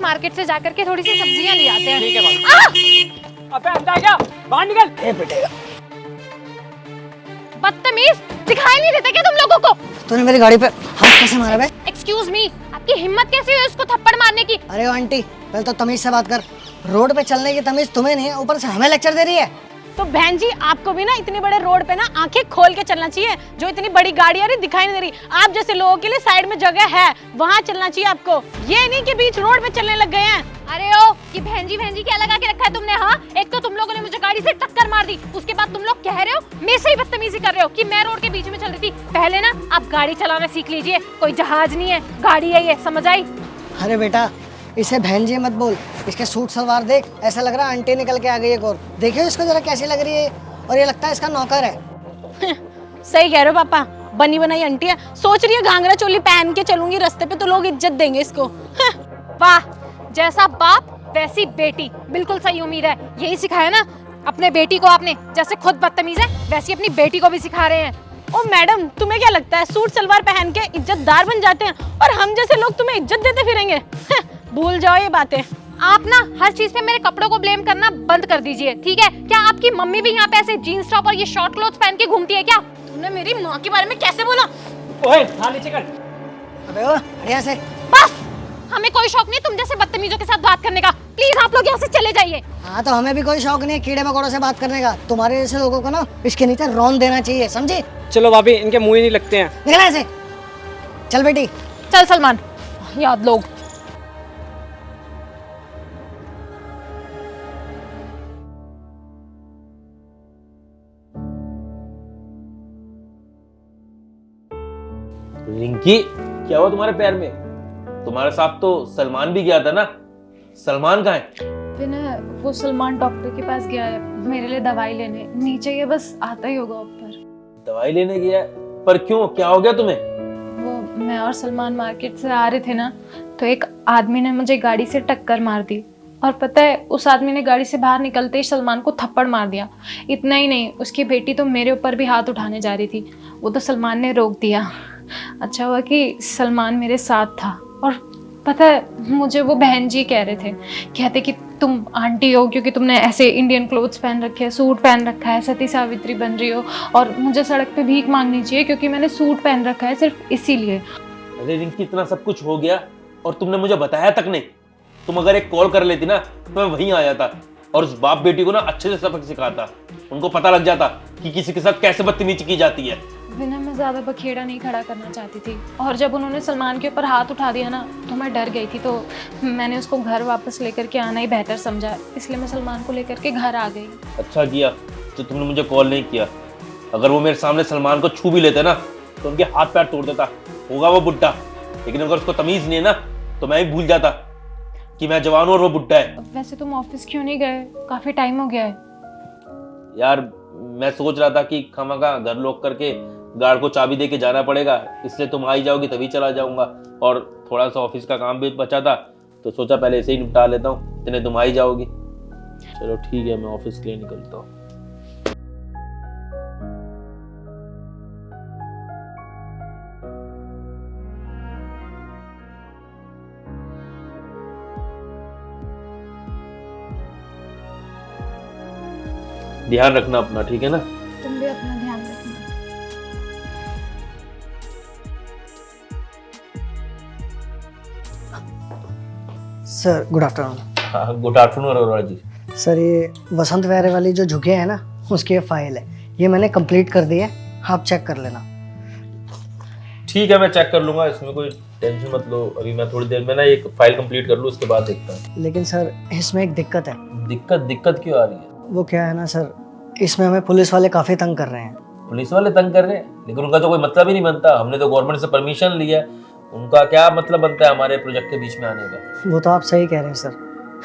Market से जाकर के थोड़ी सी सब्जियां ले आते हैं। ठीक है भाभी। अबे अंदर क्या, बाहर निकल। ए पिटेगा। बदतमीज, दिखाई नहीं देता क्या तुम लोगों को? तूने मेरी गाड़ी पे हाथ कैसे मारा बे? एक्सक्यूज मी, आपकी हिम्मत कैसी हुई उसको थप्पड़ मारने की? अरे ओ आंटी, पहले तो तमीज से बात कर। रोड पे चलने की तमीज तुम्हें नहीं है, ऊपर से हमें लेक्चर दे रही है। तो बहन जी आपको भी ना इतने बड़े रोड पे ना आंखें खोल के चलना चाहिए। जो इतनी बड़ी गाड़ी आ रही दिखाई नहीं दे रही, आप जैसे लोगों के लिए साइड में जगह है, वहाँ चलना चाहिए आपको। ये नहीं कि बीच रोड पे चलने लग गए हैं। अरे ओ, ये बहन जी क्या लगा के रखा है तुमने? हाँ, एक तो तुम लोगों ने मुझे गाड़ी से टक्कर मार दी, उसके बाद तुम लोग कह रहे हो मेरे से ही बदतमीजी कर रहे हो कि मैं रोड के बीच में चल रही थी। पहले ना आप गाड़ी चलाना सीख लीजिए, कोई जहाज नहीं है, गाड़ी है ये, समझ आई? अरे बेटा, इसे बहन जी मत बोल। इसके सूट सलवार देख, ऐसा लग रहा है आंटी निकल के आ गई एक और। देखियो इसको जरा कैसी लग रही है, और ये लगता है इसका नौकर है। सही कह रहे हो पापा, बनी बनाई आंटी है। सोच रही है घाघरा चोली पहन के चलूंगी रास्ते पे तो लोग इज्जत देंगे इसको। वाह, जैसा बाप वैसी बेटी, बिल्कुल सही उम्मीद है। यही सिखाया ना अपने बेटी को आपने? जैसे खुद बदतमीज है वैसी अपनी बेटी को भी सिखा रहे हैं। ओ मैडम, तुम्हें क्या लगता है सूट सलवार पहन के इज्जतदार बन जाते हैं और हम जैसे लोग तुम्हें इज्जत देते फिरेंगे? भूल जाओ ये बातें। आप ना हर चीज पे मेरे कपड़ों को ब्लेम करना बंद कर दीजिए, ठीक है? क्या आपकी मम्मी भी यहाँ पे ऐसे जीन्स टॉप और ये शॉर्ट क्लॉथ्स पहन के घूमती है क्या? तुमने मेरी माँ के बारे में कैसे बोला? ओए, हाथ नीचे कर। अबे ओ, यहाँ से। बस, हमें कोई शौक नहीं तुम जैसे बदतमीजों के साथ बात करने का। प्लीज आप लोग यहाँ से चले जाइए। हाँ, तो हमें भी कोई शौक नहीं है कीड़े मकोड़ों से बात करने का। तुम्हारे जैसे लोगों को ना इसके नीचे रौन देना चाहिए, समझी? चलो भाभी, इनके मुंह ही नहीं लगते हैं। निकल ऐसे। चल बेटी। चल सलमान, याद लोग। रिंकी, क्या हुआ तुम्हारे पैर में? तुम्हारे साथ तो सलमान भी गया था ना? सलमान कहाँ है? विनय, वो सलमान डॉक्टर के पास गया है मेरे लिए दवाई लेने। नीचे ये बस आता ही होगा ऊपर। दवाई लेने गया है? पर क्यों, क्या हो गया तुम्हें? वो मैं और सलमान मार्केट से आ रहे थे ना, तो एक आदमी ने मुझे गाड़ी से टक्कर मार दी। और पता है, उस आदमी ने गाड़ी से बाहर निकलते ही सलमान को थप्पड़ मार दिया। इतना ही नहीं, उसकी बेटी तो मेरे ऊपर भी हाथ उठाने जा रही थी, वो तो सलमान ने रोक दिया। अच्छा हुआ कि सलमान मेरे साथ था। और पता है, मुझे वो बहन जी कह रहे थे, कहते कि तुम आंटी हो क्योंकि तुमने ऐसे इंडियन क्लोथ्स पहन रखे हैं, सूट पहन रखा है, सती सावित्री बन रही हो, और मुझे सड़क पे भीख मांगनी चाहिए क्योंकि मैंने सूट पहन रखा है, सिर्फ इसीलिए। अरे रिंकी, इतना सब कुछ हो गया और तुमने मुझे बताया तक नहीं। तुम अगर एक कॉल कर लेती ना तो मैं वहीं आ जाता और उस बाप बेटी को ना अच्छे से सबक सिखाता। उनको पता लग जाता कि किसी के साथ कैसे बदतमीजी की जाती है। विनय, मैं ज्यादा बखेड़ा नहीं खड़ा करना चाहती थी, और जब उन्होंने सलमान के ऊपर हाथ उठा दिया ना तो मैं डर गई थी। तो मैंने उसको घर वापस लेकर के आना ही बेहतर समझा, इसलिए मैं सलमान को लेकर के घर आ गई। अच्छा किया जो तुमने मुझे कॉल नहीं किया। अगर वो मेरे सामने सलमान को छू भी लेते ना तो उनके हाथ पैर तोड़ देता। होगा वो बुड्ढा, लेकिन अगर उसको तमीज नहीं है ना तो मैं भी भूल जाता कि मैं जवान हूं और वो बुड्ढा है। वैसे तुम ऑफिस क्यों नहीं गए? काफी टाइम हो गया है। यार, मैं सोच रहा था कि खामखा घर लॉक करके गार्ड को चाबी दे के जाना पड़ेगा, इसलिए तुम आ ही जाओगी तभी चला जाऊंगा। और थोड़ा सा ऑफिस का काम भी बचा था तो सोचा पहले इसे ही निपटा लेता हूँ, इतने तुम आ ही जाओगी। चलो ठीक है, मैं ऑफिस के लिए निकलता हूँ। ध्यान रखना अपना, ठीक है ना? तुम भी अपना ध्यान रखना। Sir good afternoon. हाँ, गुड आफ्टरनून अरोरा जी। सर, ये वसंत विहार वाली जो झुके हैं ना, उसकी ये फाइल है, ये मैंने कंप्लीट कर दी है, आप चेक कर लेना। ठीक है, मैं चेक कर लूंगा, इसमें कोई टेंशन मत लो। अभी मैं थोड़ी देर में ना एक फाइल कंप्लीट कर लूँ, उसके बाद देखता हूँ। लेकिन सर, इसमें एक दिक्कत है। दिक्कत क्यों आ रही है? वो क्या है ना सर, इसमें हमें पुलिस वाले काफ़ी तंग कर रहे हैं। पुलिस वाले तंग कर रहे हैं? लेकिन उनका तो कोई मतलब ही नहीं बनता। हमने तो गवर्नमेंट से परमिशन लिया है, उनका क्या मतलब बनता है हमारे प्रोजेक्ट के बीच में आने का? वो तो आप सही कह रहे हैं सर,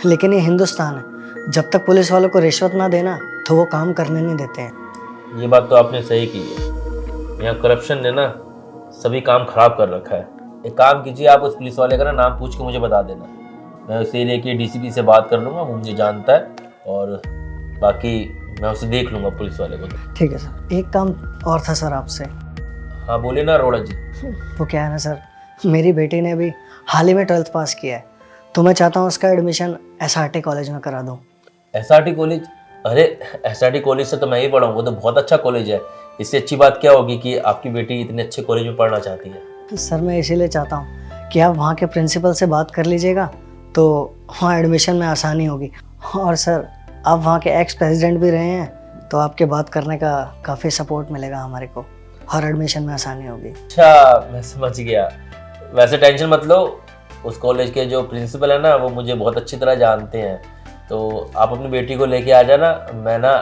लेकिन ये हिंदुस्तान है, जब तक पुलिस वालों को रिश्वत ना देना तो वो काम करने नहीं देते हैं। ये बात तो आपने सही की है। यहाँ करप्शन ने ना सभी काम खराब कर रखा है। एक काम कीजिए, आप उस पुलिस वाले का ना नाम पूछ के मुझे बता देना। मैं उस एरिया के डीसीपी से बात कर लूँगा, वो मुझे जानता है, और बाकी मैं उसे देख लूँगा पुलिस वाले को। ठीक है सर। एक काम और था सर आपसे। हाँ बोले ना अरोड़ा जी। वो क्या है ना सर, मेरी बेटी ने अभी हाल ही में 12th पास किया है, तो मैं चाहता हूँ उसका एडमिशन SRT कॉलेज में करा दूँ। SRT college? अरे SRT कॉलेज से तो मैं ही पढ़ा हूँ, वो तो बहुत अच्छा कॉलेज है। इससे अच्छी बात क्या होगी कि आपकी बेटी इतने अच्छे कॉलेज में पढ़ना चाहती है। सर मैं इसीलिए चाहता हूँ कि आप वहाँ के प्रिंसिपल से बात कर लीजिएगा तो वहाँ एडमिशन में आसानी होगी। और सर आप वहाँ के एक्स प्रेसिडेंट भी रहे हैं तो आपके बात करने का काफ़ी सपोर्ट मिलेगा हमारे को, हर एडमिशन में आसानी होगी। अच्छा, मैं समझ गया। वैसे टेंशन मत लो, उस कॉलेज के जो प्रिंसिपल है ना वो मुझे बहुत अच्छी तरह जानते हैं। तो आप अपनी बेटी को लेके आ जाना, मैं ना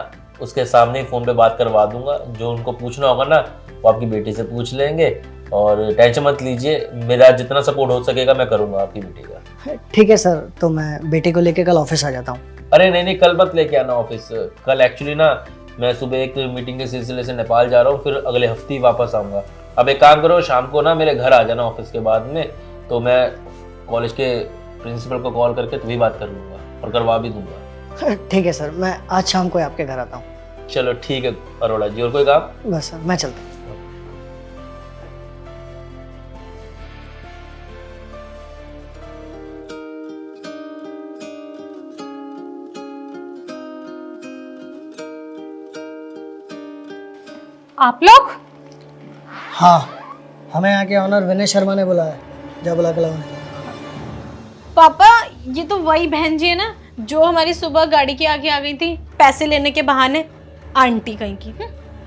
उसके सामने ही फ़ोन पे बात करवा दूंगा। जो उनको पूछना होगा ना वो आपकी बेटी से पूछ लेंगे। और टेंशन मत लीजिए, मेरा जितना सपोर्ट हो सकेगा मैं करूँगा आपकी बेटी का। ठीक है सर, तो मैं बेटी को लेके कल ऑफिस आ जाता हूँ। अरे नहीं, कल मत लेके आना ऑफिस। कल एक्चुअली ना मैं सुबह एक मीटिंग के सिलसिले से नेपाल जा रहा हूँ, फिर अगले हफ्ते ही वापस आऊँगा। अब एक काम करो, शाम को ना मेरे घर आ जाना ऑफिस के बाद में, तो मैं कॉलेज के प्रिंसिपल को कॉल करके तभी बात कर लूँगा और करवा भी दूंगा। ठीक है सर, मैं आज शाम को आपके घर आता हूँ। चलो ठीक है अरोड़ा जी, और कोई काम? बस सर मैं चलता हूँ। आप लोग? हाँ, हमें यहाँ के ऑनर विनय शर्मा ने बुलाया है। जा बुला के लाओ। पापा ये तो वही बहन जी है ना जो हमारी सुबह गाड़ी के आगे आ गई थी पैसे लेने के बहाने, आंटी कहीं की।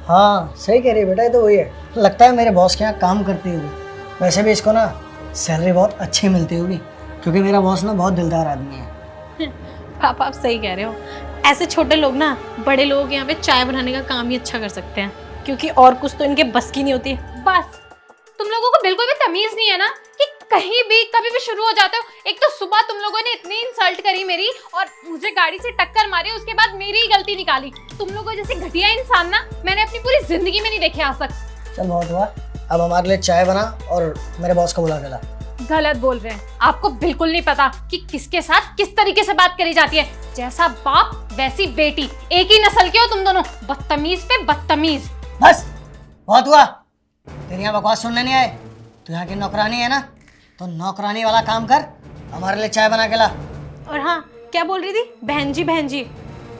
हाँ सही कह रही है बेटा, ये तो वही है। लगता है मेरे बॉस के यहाँ काम करती होगी। वैसे भी इसको ना सैलरी बहुत अच्छी मिलती होगी क्योंकि मेरा बॉस ना बहुत दिलदार आदमी है। पापा आप सही कह रहे हो। ऐसे छोटे लोग ना बड़े लोगों के यहाँ पे चाय बनाने का काम ही अच्छा कर सकते हैं, क्योंकि और कुछ तो इनके बस की नहीं होती। बस तुम लोगों को बिल्कुल भी तमीज नहीं है ना कि कहीं भी कभी भी शुरू हो जाते हो। एक तो सुबह तुम लोगों ने इतनी इंसल्ट करी मेरी और मुझे गाड़ी से टक्कर मारी, उसके बाद मेरी ही गलती निकाली। तुम लोगों जैसे घटिया इंसान ना मैंने अपनी पूरी जिंदगी में नहीं देखे आज तक। चल बहुत हुआ, अब हमारे लिए चाय बना और मेरे बॉस को बुला के ला। गलत बोल रहे हैं, आपको बिल्कुल नहीं पता कि किसके साथ किस तरीके से बात करी जाती है। जैसा बाप वैसी बेटी, एक ही नस्ल के हो तुम दोनों, बदतमीज पे बदतमीज। बस बहुत हुआ, तेरी यहाँ बकवास सुनने नहीं आए। तू यहाँ की नौकरानी है ना, तो नौकरानी वाला काम कर, हमारे लिए चाय बना के ला। और हाँ, क्या बोल रही थी? बहन जी बहन जी।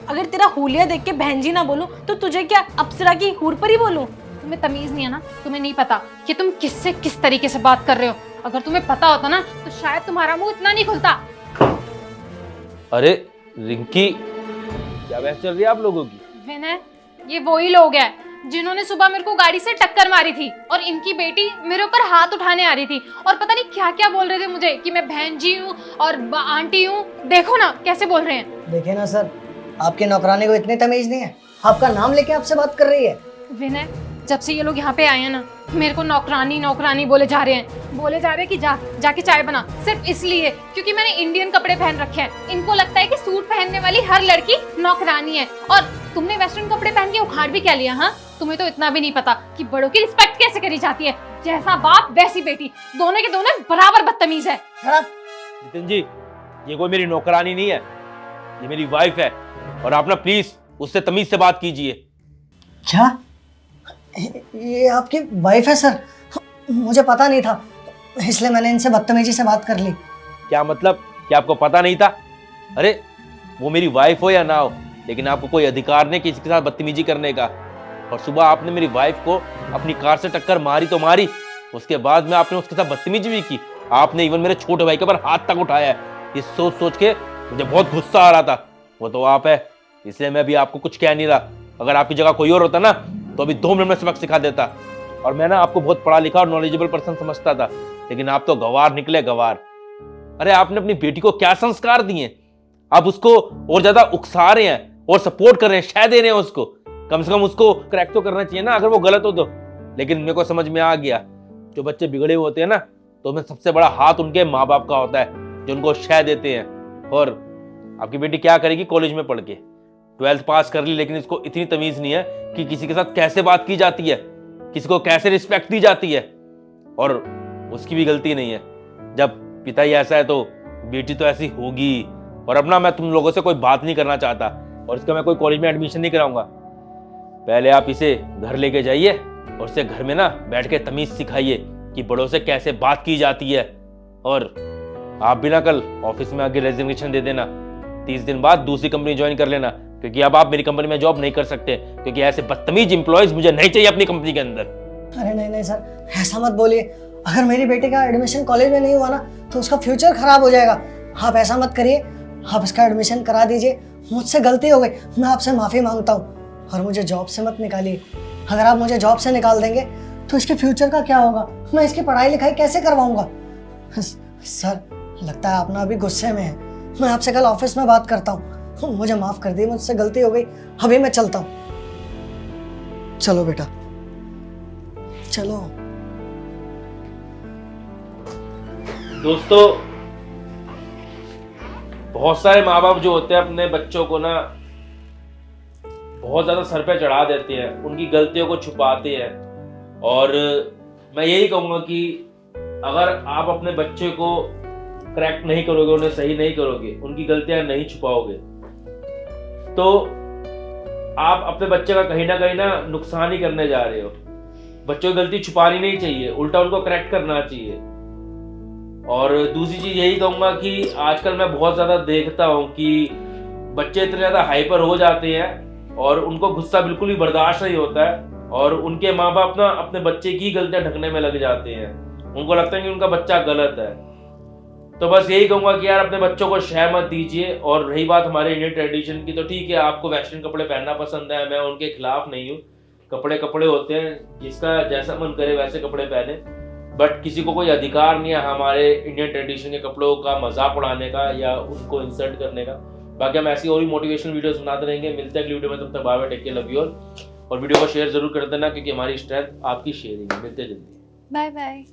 अगर तेरा हुलिया देख के बहन जी ना बोलूं तो तुझे क्या अप्सरा की हूर पर ही बोलूं? तुम्हें तमीज नहीं है ना, तुम्हें नहीं पता कि तुम किससे किस तरीके से बात कर रहे हो। अगर तुम्हें पता होता ना तो शायद तुम्हारा मुंह इतना नहीं खुलता। अरे रिंकी, क्या बहस चल रही है आप लोगों की? विनय, ये वही लोग हैं जिन्होंने सुबह मेरे को गाड़ी से टक्कर मारी थी और इनकी बेटी मेरे ऊपर हाथ उठाने आ रही थी और पता नहीं क्या क्या बोल रहे थे मुझे कि मैं बहन जी हूँ और आंटी हूँ। देखो ना कैसे बोल रहे हैं। देखिए ना सर, आपकी नौकरानी को इतनी तमीज नहीं है, आपका नाम लेके आपसे बात कर रही है। विनय, जब से ये लोग यहाँ पे आए हैं ना मेरे को नौकरानी नौकरानी बोले जा रहे हैं कि जाके चाय बना, सिर्फ इसलिए क्योंकि मैंने इंडियन कपड़े पहन रखे हैं। इनको लगता है कि सूट पहनने वाली हर लड़की नौकरानी है। और तुमने वेस्टर्न कपड़े पहन के उखाड़ भी क्या लिया? हाँ, तुम्हें तो इतना भी नहीं पता कि बड़ों की रिस्पेक्ट कैसे करी जाती है। जैसा बाप वैसी बेटी, दोनों के दोनों बराबर बदतमीज है। नितिन जी, ये कोई मेरी नौकरानी नहीं है, ये मेरी वाइफ है और आप ना प्लीज उससे तमीज से बात कीजिए। क्या ये आपकी वाइफ है? सर मुझे पता नहीं था, इसलिए मैंने इनसे बदतमीजी से बात कर ली। क्या मतलब कि आपको पता नहीं था? अरे वो मेरी वाइफ हो या ना हो, लेकिन आपको कोई अधिकार नहीं किसी के साथ बदतमीजी करने का। और सुबह आपने मेरी वाइफ को अपनी कार से टक्कर मारी तो मारी, उसके बाद में आपने उसके साथ बदतमीजी भी की। आपने इवन मेरे छोटे भाई के ऊपर हाथ तक उठाया है। ये सोच सोच के मुझे बहुत गुस्सा आ रहा था। वो तो आप है, इसलिए मैं भी आपको कुछ कह नहीं रहा। अगर आपकी जगह कोई और होता ना तो अभी 2 मिनट में सबक सिखा देता। और मैं ना आपको बहुत पढ़ा लिखा और नॉलेजेबल पर्सन समझता था, लेकिन आप तो गवार निकले, गवार। अरे आपने अपनी बेटी को क्या संस्कार दिए? आप उसको और ज्यादा उकसा रहे हैं और सपोर्ट कर रहे हैं, शह दे रहे हैं उसको। कम से कम उसको क्रैक तो करना चाहिए ना अगर वो गलत हो तो। लेकिन मेरे को समझ में आ गया, जो बच्चे बिगड़े हुए होते हैं ना तो उनमें सबसे बड़ा हाथ उनके माँ बाप का होता है, जो उनको शह देते हैं। और आपकी बेटी क्या करेगी कॉलेज में पढ़ के? 12th पास कर ली, लेकिन इसको इतनी तमीज नहीं है कि किसी के साथ कैसे बात की जाती है, किसी को कैसे रिस्पेक्ट दी जाती है। और उसकी भी गलती नहीं है, जब पिता ही ऐसा है तो बेटी तो ऐसी होगी। और अपना मैं तुम लोगों से कोई बात नहीं करना चाहता और इसका मैं कोई कॉलेज में एडमिशन नहीं कराऊंगा। पहले आप इसे घर लेके जाइए और इसे घर में ना बैठ के तमीज सिखाइए कि बड़ों से कैसे बात की जाती है। और आप भी ना कल ऑफिस में आके रेजिग्नेशन दे देना, 30 दिन बाद दूसरी कंपनी ज्वाइन कर लेना, क्योंकि अब आप मेरी कंपनी में जॉब नहीं कर सकते, क्योंकि ऐसे बदतमीज एम्प्लॉयज मुझे नहीं चाहिए अपनी कंपनी के अंदर। अरे नहीं नहीं सर, ऐसा मत बोलिए। अगर मेरी बेटी का एडमिशन कॉलेज में नहीं हुआ ना तो उसका फ्यूचर खराब हो जाएगा। आप ऐसा मत करिए, आप इसका एडमिशन करा दीजिए। मुझसे गलती हो गई, मैं आपसे माफ़ी मांगता हूँ। और मुझे जॉब से मत निकालिए। अगर आप मुझे जॉब से निकाल देंगे तो इसके फ्यूचर का क्या होगा? मैं इसकी पढ़ाई लिखाई कैसे करवाऊंगा? सर, लगता है आप ना अभी गुस्से में हैं। मैं आपसे कल ऑफिस में बात करता हूँ। मुझे माफ़ कर दी, मुझसे गलती हो गई। अभी मैं चलता हूँ। चलो बेटा, चलो। दोस्तों, बहुत सारे माँ बाप जो होते हैं अपने बच्चों को ना बहुत ज्यादा सर पे चढ़ा देते हैं, उनकी गलतियों को छुपाते हैं। और मैं यही कहूंगा कि अगर आप अपने बच्चे को करेक्ट नहीं करोगे, उन्हें सही नहीं करोगे, उनकी गलतियां नहीं छुपाओगे, तो आप अपने बच्चे का कहीं ना नुकसान ही करने जा रहे हो। बच्चों की गलती छुपानी नहीं चाहिए, उल्टा उनको करेक्ट करना चाहिए। और दूसरी चीज यही कहूंगा कि आजकल मैं बहुत ज्यादा देखता हूँ कि बच्चे इतने ज्यादा हाइपर हो जाते हैं और उनको गुस्सा बिल्कुल भी बर्दाश्त नहीं होता है, और उनके माँ बाप ना अपने बच्चे की गलतियां ढकने में लग जाते हैं। उनको लगता है कि उनका बच्चा गलत है। तो बस यही कहूंगा कि यार अपने बच्चों को शह मत दीजिए। और रही बात हमारे इंडियन ट्रेडिशन की, तो ठीक है, आपको वेस्टर्न कपड़े पहनना पसंद है, मैं उनके खिलाफ नहीं हूँ। कपड़े कपड़े होते हैं, जिसका जैसा मन करे वैसे कपड़े पहने, बट किसी को कोई अधिकार नहीं है हमारे इंडियन ट्रेडिशन के कपड़ों का मजाक उड़ाने का या उनको इंसल्ट करने का। बाकी हम ऐसी और भी मोटिवेशनल वीडियोस बनाते रहेंगे। मिलते हैं अगली वीडियो में, तब तक bye bye, take care, love you all. और वीडियो को शेयर जरूर कर देना, क्योंकि हमारी स्ट्रेंथ आपकी शेयरिंग है। मिलते हैं जल्दी। Bye bye.